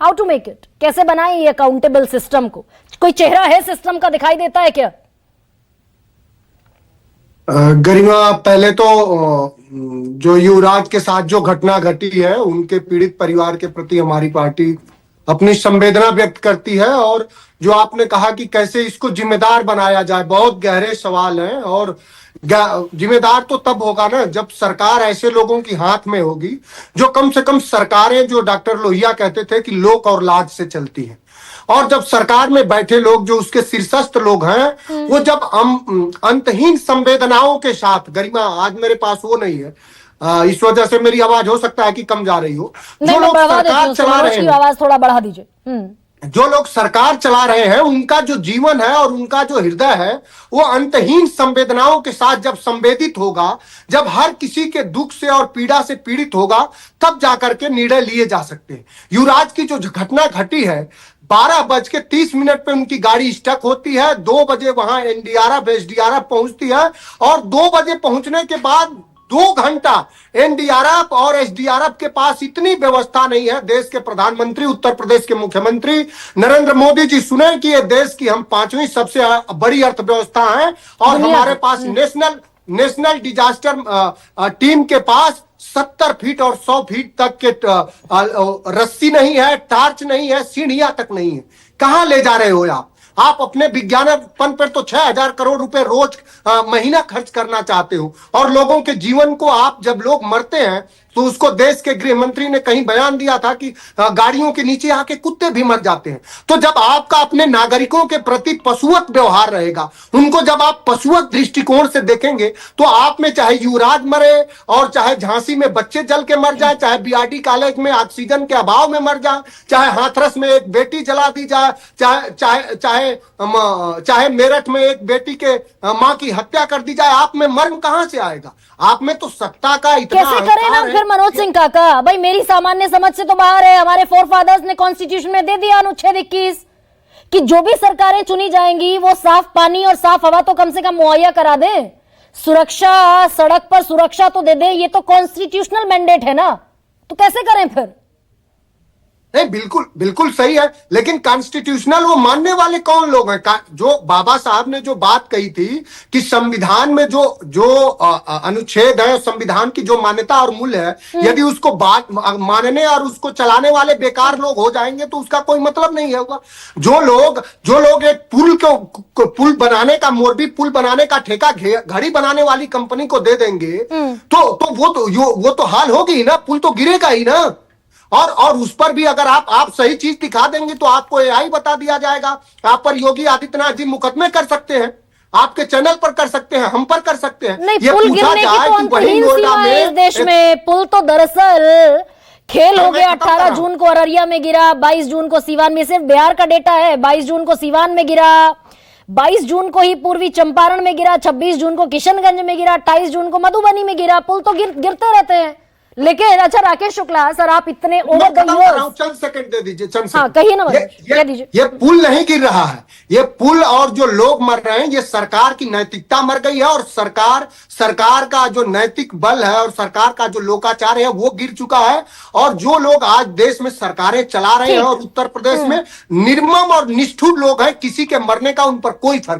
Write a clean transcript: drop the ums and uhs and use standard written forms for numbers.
How to make it, कैसे बनाए ये अकाउंटेबल सिस्टम को? कोई चेहरा है सिस्टम का, दिखाई देता है क्या? गरिमा, पहले तो जो युवराज के साथ जो घटना घटी है उनके पीड़ित परिवार के प्रति हमारी पार्टी अपनी संवेदना व्यक्त करती है। और जो आपने कहा कि कैसे इसको जिम्मेदार बनाया जाए, बहुत गहरे सवाल हैं। और जिम्मेदार तो तब होगा ना जब सरकार ऐसे लोगों की हाथ में होगी जो कम से कम सरकारें, जो डॉक्टर लोहिया कहते थे कि लोक और लाज से चलती हैं। और जब सरकार में बैठे लोग, जो उसके शीर्षस्थ लोग हैं, वो जब अंतहीन संवेदनाओं के साथ, गरिमा आज मेरे पास वो नहीं है, इस वजह से मेरी आवाज हो सकता है कि कम जा रही हो, जो लोग सरकार चला रहे हैं, आवाज थोड़ा बढ़ा दीजिए। जो लोग सरकार चला रहे हैं उनका जो जीवन है और उनका जो हृदय है वो अंतहीन संवेदनाओं के साथ जब संवेदित होगा, जब हर किसी के दुख से और पीड़ा से पीड़ित होगा, तब जाकर के निर्णय लिए जा सकते हैं। युवराज की जो घटना घटी है, 12:30 पे उनकी गाड़ी स्टक होती है, 2 बजे वहां एसडीआरएफ पहुंचती है और 2 बजे पहुंचने के बाद 2 घंटा एनडीआरएफ और एसडीआरएफ के पास इतनी व्यवस्था नहीं है। देश के प्रधानमंत्री, उत्तर प्रदेश के मुख्यमंत्री नरेंद्र मोदी जी, सुने कि ये देश की हम 5वीं सबसे बड़ी अर्थव्यवस्था है और हमारे पास नेशनल डिजास्टर टीम के पास 70 फीट और 100 फीट तक के रस्सी नहीं है, टार्च नहीं है, सीढ़ियां तक नहीं है। कहां ले जा रहे हो आप अपने विज्ञापन पर तो 6,000 करोड़ रुपए रोज महीना खर्च करना चाहते हो। और लोगों के जीवन को आप, जब लोग मरते हैं तो उसको, देश के गृह मंत्री ने कहीं बयान दिया था कि गाड़ियों के नीचे आके कुत्ते भी मर जाते हैं। तो जब आपका अपने नागरिकों के प्रति पशुवत व्यवहार रहेगा, उनको जब आप पशुवत दृष्टिकोण से देखेंगे, तो आप में चाहे युवराज मरे और चाहे झांसी में बच्चे जल के मर जाए, चाहे बीआरडी कॉलेज में ऑक्सीजन के अभाव में मर जाए, चाहे हाथरस में एक बेटी जला दी जाए, चाहे मेरठ में एक बेटी के मां की हत्या कर दी जाए, आप में मर्म कहां से आएगा? आप में तो सत्ता का इतना कैसे करें ना फिर मनोज सिंह काका? भाई मेरी सामान्य समझ से तो बाहर है। हमारे फोरफादर्स ने कॉन्स्टिट्यूशन में दे दिया अनुच्छेद 21 कि जो भी सरकारें चुनी जाएंगी वो साफ पानी और साफ हवा तो कम से कम मुहैया करा दे, सुरक्षा, सड़क पर सुरक्षा तो दे दे। ये तो कॉन्स्टिट्यूशनल मैंडेट है ना, तो कैसे करें फिर? नहीं, बिल्कुल सही है, लेकिन कॉन्स्टिट्यूशनल वो मानने वाले कौन लोग हैं? जो बाबा साहब ने जो बात कही थी कि संविधान में जो अनुच्छेद है, संविधान की जो मान्यता और मूल्य है, यदि उसको बात मानने और उसको चलाने वाले बेकार लोग हो जाएंगे तो उसका कोई मतलब नहीं होगा। जो लोग एक पुल बनाने का, मोरबी पुल बनाने का ठेका घड़ी बनाने वाली कंपनी को दे देंगे तो वो तो हाल होगी ही ना, पुल तो गिरेगा ही ना। और उस पर भी अगर आप सही चीज दिखा देंगे तो आपको एआई बता दिया जाएगा। आप पर योगी आदित्यनाथ जी मुकदमे कर सकते हैं, आपके चैनल पर कर सकते हैं, हम पर कर सकते हैं। नहीं, ये पुल गिरने की तो अंतहीन सीमा है इस देश में। पुल तो दरअसल खेल हो गया। 18 जून को अररिया में गिरा, 22 जून को सीवान में, सिर्फ बिहार का डेटा है। 22 जून को सीवान में गिरा, 22 जून को ही पूर्वी चंपारण में गिरा, 26 जून को किशनगंज में गिरा, 28 जून को मधुबनी में गिरा। पुल तो गिरते रहते हैं। लेकिन अच्छा राकेश शुक्ला सर, आप इतने ओवर द इयर्स, चंद सेकंड दे दीजिए, चंद सेकंड। हाँ, कहिए ना, कह दीजिए। ये पुल नहीं गिर रहा है, ये पुल और जो लोग मर रहे हैं, ये सरकार की नैतिकता मर गई है। और सरकार का जो नैतिक बल है और सरकार का जो लोकाचार है वो गिर चुका है। और जो लोग आज देश में सरकारें चला रहे हैं और उत्तर प्रदेश में निर्मम और निष्ठुर लोग हैं, किसी के मरने का उन पर कोई फर्क